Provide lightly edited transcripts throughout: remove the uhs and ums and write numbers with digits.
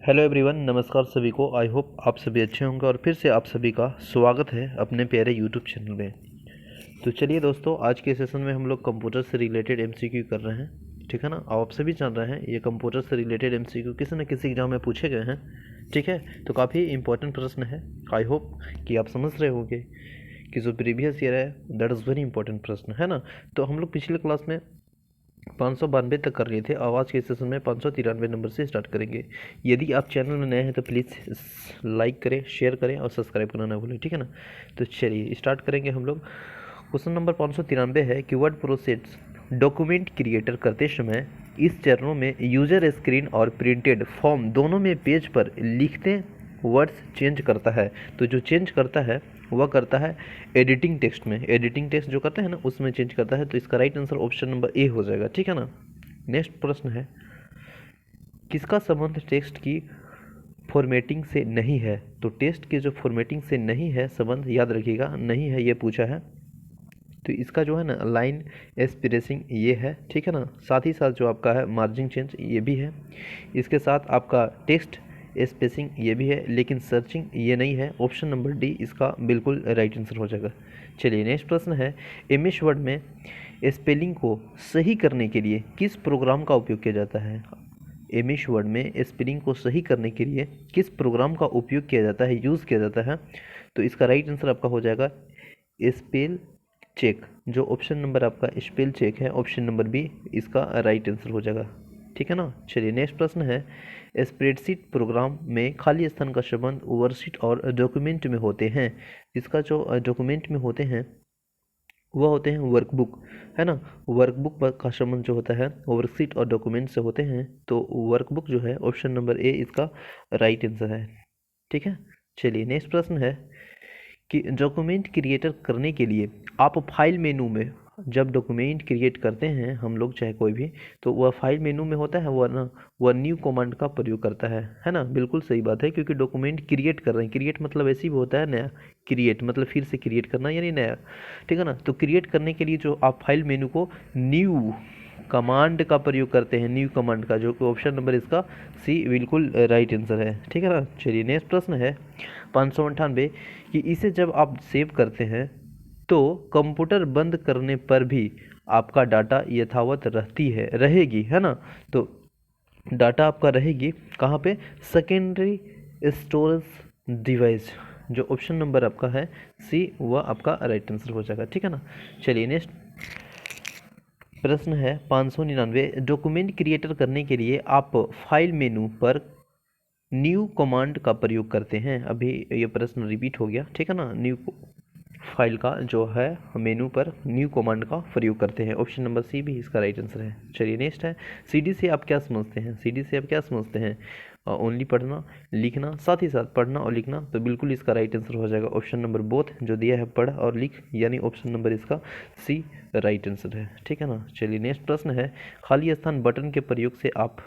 Hello everyone, नमस्कार सभी को। आई होप आप सभी अच्छे होंगे और फिर से आप सभी का स्वागत है अपने प्यारे यूट्यूब चैनल में। तो चलिए दोस्तों, आज के सेशन में हम लोग कंप्यूटर से रिलेटेड एमसीक्यू कर रहे हैं। ठीक है ना। आप सभी जान रहे हैं ये कंप्यूटर से रिलेटेड एमसीक्यू किसी न किसी एग्जाम में पूछे गए हैं। ठीक है, तो काफ़ी इंपॉर्टेंट प्रश्न है। आई होप कि आप समझ रहे होंगे कि जो प्रीवियस ईयर है दैट इज़ वेरी इंपॉर्टेंट प्रश्न है ना। तो हम लोग पिछले क्लास में 592 तक कर रहे थे। आवाज़ के सेशन में 593 नंबर से स्टार्ट करेंगे। यदि आप चैनल में नए हैं तो प्लीज़ लाइक करें, शेयर करें और सब्सक्राइब करना ना भूलें। ठीक है ना। तो चलिए स्टार्ट करेंगे हम लोग। क्वेश्चन नंबर 593 है कि वर्ड प्रोसेस डॉक्यूमेंट क्रिएटर करते समय इस चरणों में यूजर स्क्रीन और प्रिंटेड फॉर्म दोनों में पेज पर लिखते वर्ड्स चेंज करता है। तो जो चेंज करता है वह करता है एडिटिंग टेक्स्ट में। एडिटिंग टेक्स्ट जो करते हैं ना उसमें चेंज करता है। तो इसका right answer option number A हो जाएगा। ठीक है ना। नेक्स्ट प्रश्न है, किसका संबंध टेक्स्ट की फॉर्मेटिंग से नहीं है। तो टेक्स्ट की जो फॉर्मेटिंग से नहीं है संबंध, याद रखिएगा, नहीं है ये पूछा है। तो इसका जो है ना लाइन स्पेसिंग ये है। ठीक है ना। साथ ही साथ जो आपका है मार्जिन चेंज ये भी है। इसके साथ आपका टेक्स्ट स्पेसिंग ये भी है, लेकिन सर्चिंग ये नहीं है। ऑप्शन नंबर डी इसका बिल्कुल राइट आंसर हो जाएगा। चलिए नेक्स्ट प्रश्न है, एमएस वर्ड में स्पेलिंग को सही करने के लिए किस प्रोग्राम का उपयोग किया जाता है। एमएस वर्ड में स्पेलिंग को सही करने के लिए किस प्रोग्राम का उपयोग किया जाता है, यूज़ किया जाता है। तो इसका राइट आंसर आपका हो जाएगा स्पेल चेक। जो ऑप्शन नंबर आपका स्पेल चेक है, ऑप्शन नंबर बी इसका राइट आंसर हो जाएगा। ठीक है ना। चलिए नेक्स्ट प्रश्न है, स्प्रेडशीट प्रोग्राम में खाली स्थान का संबंध वर्कशीट और डॉक्यूमेंट में होते हैं। इसका जो डॉक्यूमेंट में होते हैं वह होते हैं वर्कबुक, है ना। वर्कबुक का संबंध जो होता है वर्कशीट और डॉक्यूमेंट से होते हैं। तो वर्कबुक जो है ऑप्शन नंबर ए इसका राइट आंसर है। ठीक है। चलिए नेक्स्ट प्रश्न है कि डॉक्यूमेंट क्रिएटर करने के लिए आप फाइल मेनू में, जब डॉक्यूमेंट क्रिएट करते हैं हम लोग चाहे कोई भी, तो वह फाइल मेनू में होता है वरना वह न्यू कमांड का प्रयोग करता है ना। बिल्कुल सही बात है, क्योंकि डॉक्यूमेंट क्रिएट कर रहे हैं। क्रिएट मतलब ऐसे भी होता है नया, क्रिएट मतलब फिर से क्रिएट करना यानी नया। ठीक है ना। तो क्रिएट करने के लिए जो आप फाइल मेनू को न्यू कमांड का प्रयोग करते हैं, न्यू कमांड का, जो कि ऑप्शन नंबर इसका सी बिल्कुल राइट आंसर है। ठीक है ना। चलिए नेक्स्ट प्रश्न है 598 कि इसे जब आप सेव करते हैं तो कंप्यूटर बंद करने पर भी आपका डाटा यथावत रहेगी, है ना। तो डाटा आपका रहेगी कहाँ पे, सेकेंडरी स्टोरेज डिवाइस। जो ऑप्शन नंबर आपका है सी वह आपका राइट आंसर हो जाएगा। ठीक है ना। चलिए नेक्स्ट प्रश्न है 599 डॉक्यूमेंट क्रिएटर करने के लिए आप फाइल मेनू पर न्यू कमांड का प्रयोग करते हैं। अभी ये प्रश्न रिपीट हो गया। ठीक है ना। न्यू फाइल का जो है मेनू पर न्यू कमांड का प्रयोग करते हैं। ऑप्शन नंबर सी भी इसका राइट आंसर है। चलिए नेक्स्ट है, सीडी से आप क्या समझते हैं। सीडी से आप क्या समझते हैं, ओनली पढ़ना लिखना, साथ ही साथ पढ़ना और लिखना। तो बिल्कुल इसका राइट आंसर हो जाएगा ऑप्शन नंबर बोथ, जो दिया है पढ़ और लिख, यानी ऑप्शन नंबर इसका सी राइट आंसर है। ठीक है ना। चलिए नेक्स्ट प्रश्न है, खाली स्थान बटन के प्रयोग से आप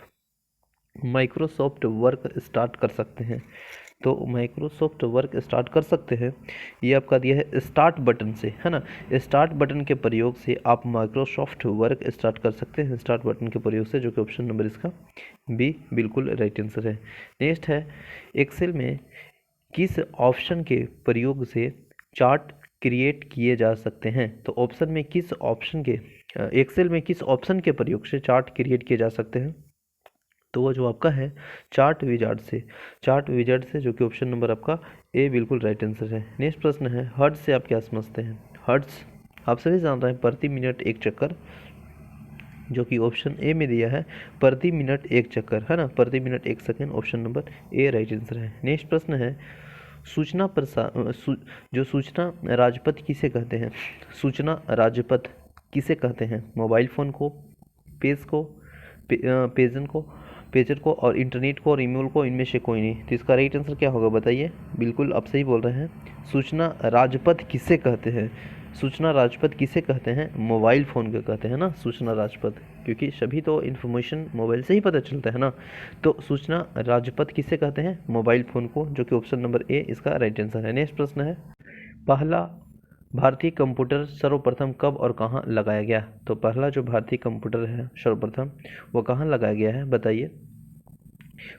माइक्रोसॉफ्ट वर्क स्टार्ट कर सकते हैं। तो माइक्रोसॉफ्ट वर्क स्टार्ट कर सकते हैं, ये आपका दिया है स्टार्ट बटन से, है ना। स्टार्ट बटन के प्रयोग से आप माइक्रोसॉफ्ट वर्क स्टार्ट कर सकते हैं, स्टार्ट बटन के प्रयोग से, जो कि ऑप्शन नंबर इसका बी बिल्कुल राइट आंसर है। नेक्स्ट है, एक्सेल में किस ऑप्शन के प्रयोग से चार्ट क्रिएट किए जा सकते हैं। तो ऑप्शन में किस ऑप्शन के, एक्सेल में किस ऑप्शन के प्रयोग से चार्ट क्रिएट किए जा सकते हैं। तो वो जो आपका है चार्ट विजार्ड से, चार्ट विजार्ड से, जो कि ऑप्शन नंबर आपका ए बिल्कुल राइट आंसर है। नेक्स्ट प्रश्न है, हर्ट्ज से आप क्या समझते हैं। हर्ट्ज आप सभी जान रहे हैं प्रति मिनट एक चक्कर, जो कि ऑप्शन ए में दिया है प्रति मिनट एक चक्कर, है ना। प्रति मिनट एक second, option number A right answer है। नेक्स्ट प्रश्न है, सूचना जो सूचना राजपथ किसे कहते हैं। सूचना राजपथ किसे कहते हैं, मोबाइल फ़ोन को, पेज को, पेजन को, पेजर को और इंटरनेट को और ईमेल को, इनमें से कोई नहीं। तो इसका राइट आंसर क्या होगा बताइए। बिल्कुल आप सही बोल रहे हैं। सूचना राजपथ किसे कहते हैं, सूचना राजपथ किसे कहते हैं, मोबाइल फ़ोन को कहते हैं ना सूचना राजपथ, क्योंकि सभी तो इन्फॉर्मेशन मोबाइल से ही पता चलता है ना। तो सूचना राजपथ किसे कहते हैं, मोबाइल फ़ोन को, जो कि ऑप्शन नंबर ए इसका राइट आंसर है। नेक्स्ट प्रश्न है, पहला भारतीय कंप्यूटर सर्वप्रथम कब और कहाँ लगाया गया। तो पहला जो भारतीय कंप्यूटर है सर्वप्रथम वो कहाँ लगाया गया है बताइए।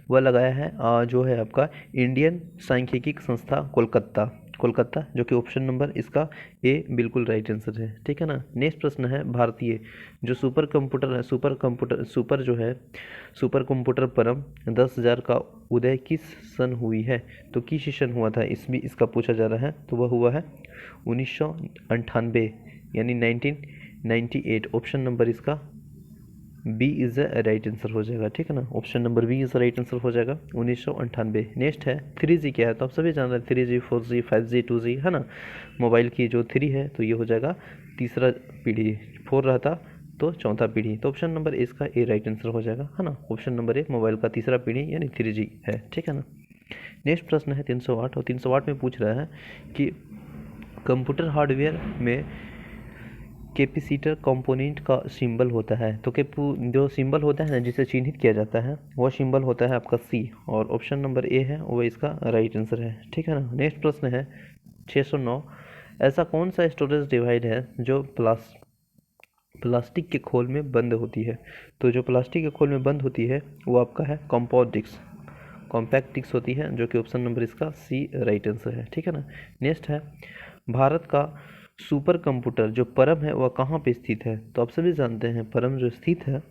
वह लगाया है जो है आपका इंडियन सांख्यिकी संस्था कोलकाता, कोलकाता, जो कि ऑप्शन नंबर इसका ए बिल्कुल राइट आंसर है। ठीक है ना। नेक्स्ट प्रश्न है, भारतीय जो सुपर कंप्यूटर है, सुपर जो है सुपर कंप्यूटर परम 10,000 का उदय किस सन हुई है? तो किस सन हुआ था इस भी इसका पूछा जा रहा है। तो वह हुआ है 1998 यानी 1998। ऑप्शन नंबर इसका B is the right answer हो जाएगा। ठीक है ना। Option number B is the right answer हो जाएगा 1998। नेक्स्ट है 3G क्या है? तो आप सभी जान रहे हैं 3G 4G 5G 2G है ना। मोबाइल की जो 3 है तो ये हो जाएगा तीसरा पीढ़ी, 4 रहता तो चौथा पीढ़ी। तो ऑप्शन नंबर इसका ए राइट आंसर हो जाएगा है ना। ऑप्शन नंबर ए मोबाइल का तीसरा पीढ़ी यानी 3G है। ठीक है ना। नेक्स्ट प्रश्न है 308 और 308 में पूछ रहा है कि कंप्यूटर हार्डवेयर में कैपेसिटर कंपोनेंट का सिंबल होता है। तो जो सिंबल होता है ना जिसे चिन्हित किया जाता है वह सिंबल होता है आपका सी, और ऑप्शन नंबर ए है वो इसका राइट आंसर है। ठीक है ना। नेक्स्ट प्रश्न है 609, ऐसा कौन सा स्टोरेज डिवाइस है जो प्लास्टिक के खोल में बंद होती है? तो जो प्लास्टिक के खोल में बंद होती है वो आपका है कॉम्पैक्ट डिस्क होती है, जो कि ऑप्शन नंबर इसका सी राइट आंसर है। ठीक है ना। नेक्स्ट है, भारत का सुपर कंप्यूटर जो परम है वह कहाँ पे स्थित है? तो आप सभी जानते हैं परम जो स्थित है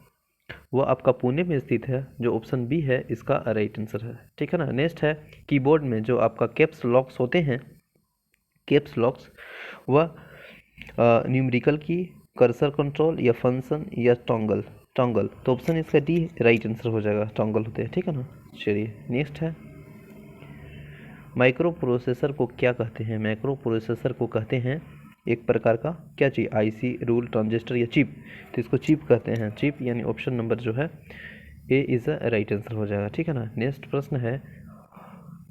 वह आपका पुणे में स्थित है, जो ऑप्शन बी है इसका राइट आंसर है। ठीक है ना। नेक्स्ट है, कीबोर्ड में जो आपका कैप्स लॉक्स होते हैं, कैप्स लॉक्स वह न्यूमेरिकल की, कर्सर कंट्रोल या फंक्शन या टॉगल। तो ऑप्शन इसका डी राइट आंसर हो जाएगा, टॉगल होते हैं। ठीक है ना। चलिए नेक्स्ट है, माइक्रो प्रोसेसर को क्या कहते हैं? माइक्रो प्रोसेसर को कहते हैं एक प्रकार का क्या चीज़, आईसी, रूल, ट्रांजिस्टर या चिप। तो इसको चिप कहते हैं, चिप, यानी ऑप्शन नंबर जो है A is a right answer हो जाएगा। ठीक है ना। नेक्स्ट प्रश्न है,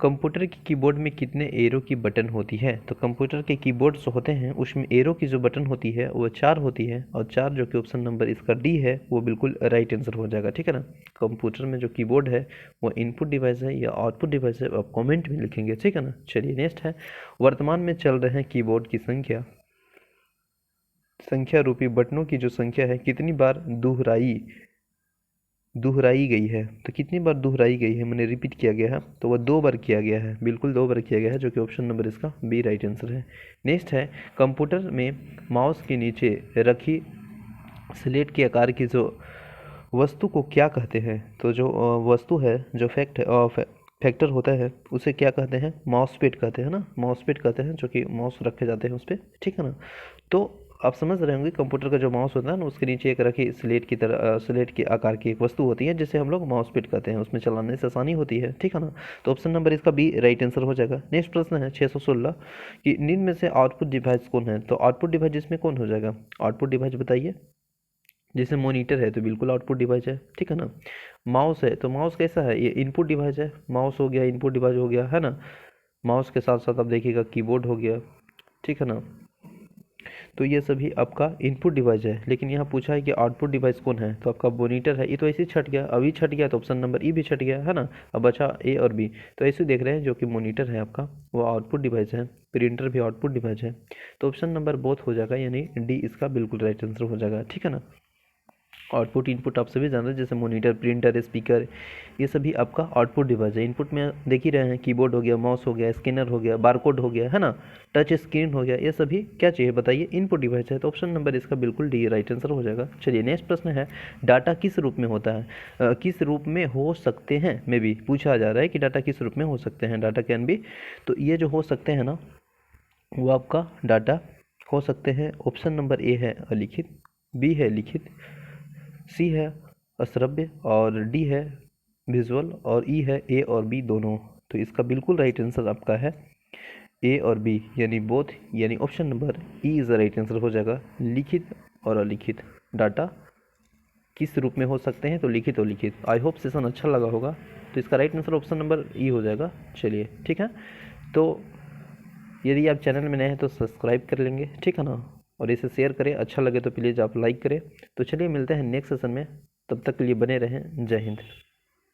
कंप्यूटर के कीबोर्ड में कितने एरो की बटन होती है? तो कंप्यूटर के कीबोर्ड जो होते हैं उसमें एरो की जो बटन होती है वो 4 होती है, और 4 जो कि ऑप्शन नंबर इसका डी है वो बिल्कुल राइट आंसर हो जाएगा। ठीक है ना। कंप्यूटर में जो कीबोर्ड है वो इनपुट डिवाइस है या आउटपुट डिवाइस है, आप कमेंट में लिखेंगे। ठीक है ना। चलिए नेक्स्ट है, वर्तमान में चल रहे कीबोर्ड की संख्या रूपी बटनों की जो संख्या है कितनी बार दोहराई गई है? तो कितनी बार दोहराई गई है, मैंने रिपीट किया गया है, तो वह 2 बार किया गया है, बिल्कुल 2 बार किया गया है, जो कि ऑप्शन नंबर इसका बी राइट आंसर है। नेक्स्ट है, कंप्यूटर में माउस के नीचे रखी स्लेट के आकार की जो वस्तु को क्या कहते हैं? तो जो वस्तु है, जो फैक्टर होता है उसे क्या कहते हैं? माउस पैड कहते हैं ना, माउस पैड कहते हैं, जो कि माउस रखे जाते हैं उस पर। ठीक है ना। तो आप समझ रहे होंगे कंप्यूटर का जो माउस होता है ना उसके नीचे एक रखी स्लेट की तरह स्लेट के आकार की एक वस्तु होती है जिसे हम लोग माउस पैड कहते हैं, उसमें चलाने से आसानी होती है। ठीक है ना। तो ऑप्शन नंबर इसका बी राइट आंसर हो जाएगा। नेक्स्ट प्रश्न है 616 कि निम्न में से आउटपुट डिवाइस कौन है? तो आउटपुट डिवाइस जिसमें कौन हो जाएगा? आउटपुट डिवाइस बताइए। जैसे मॉनिटर है तो बिल्कुल आउटपुट डिवाइस है। ठीक है ना। माउस है तो माउस कैसा है? ये इनपुट डिवाइस है, माउस हो गया इनपुट डिवाइस हो गया है ना। माउस के साथ साथ आप देखिएगा कीबोर्ड हो गया। ठीक है ना। तो ये सभी आपका इनपुट डिवाइस है, लेकिन यहाँ पूछा है कि आउटपुट डिवाइस कौन है? तो आपका मॉनिटर है, ये तो ऐसे ही छट गया, अभी छट गया तो ऑप्शन नंबर ई भी छट गया है ना। अब बचा ए और बी, तो ऐसे देख रहे हैं जो कि मॉनिटर है आपका वो आउटपुट डिवाइस है, प्रिंटर भी आउटपुट डिवाइस है। तो ऑप्शन नंबर बोथ हो जाएगा, यानी डी इसका बिल्कुल राइट आंसर हो जाएगा। ठीक है ना। आउटपुट इनपुट आप सभी जान रहे हैं, जैसे मॉनिटर, प्रिंटर, स्पीकर, ये सभी आपका आउटपुट डिवाइस है। इनपुट में देख ही रहे हैं, कीबोर्ड हो गया, माउस हो गया, स्कैनर हो गया, बारकोड हो गया है ना, टच स्क्रीन हो गया, ये सभी क्या चाहिए बताइए? इनपुट डिवाइस है। तो ऑप्शन नंबर इसका बिल्कुल डी राइट आंसर हो जाएगा। चलिए नेक्स्ट प्रश्न है, डाटा किस रूप में होता है किस रूप में हो सकते हैं में भी पूछा जा रहा है कि डाटा किस रूप में हो सकते हैं, डाटा कैन बी। तो ये जो हो सकते हैं ना वो आपका डाटा हो सकते हैं, ऑप्शन नंबर ए है अलिखित, बी है लिखित, सी है अश्रव्य और डी है विजुअल और ई है ए और बी दोनों। तो इसका बिल्कुल राइट आंसर आपका है ए और बी यानी बोथ, यानी option number E is the right answer हो जाएगा। लिखित और अलिखित डाटा किस रूप में हो सकते हैं? तो लिखित और लिखित। आई होप सेशन अच्छा लगा होगा, तो इसका राइट आंसर ऑप्शन नंबर ई हो जाएगा। चलिए ठीक है। तो यदि आप चैनल में नए हैं तो सब्सक्राइब कर लेंगे। ठीक है ना। और इसे शेयर करें, अच्छा लगे तो प्लीज़ आप लाइक करें। तो चलिए मिलते हैं नेक्स्ट सेशन में, तब तक के लिए बने रहें। जय हिंद।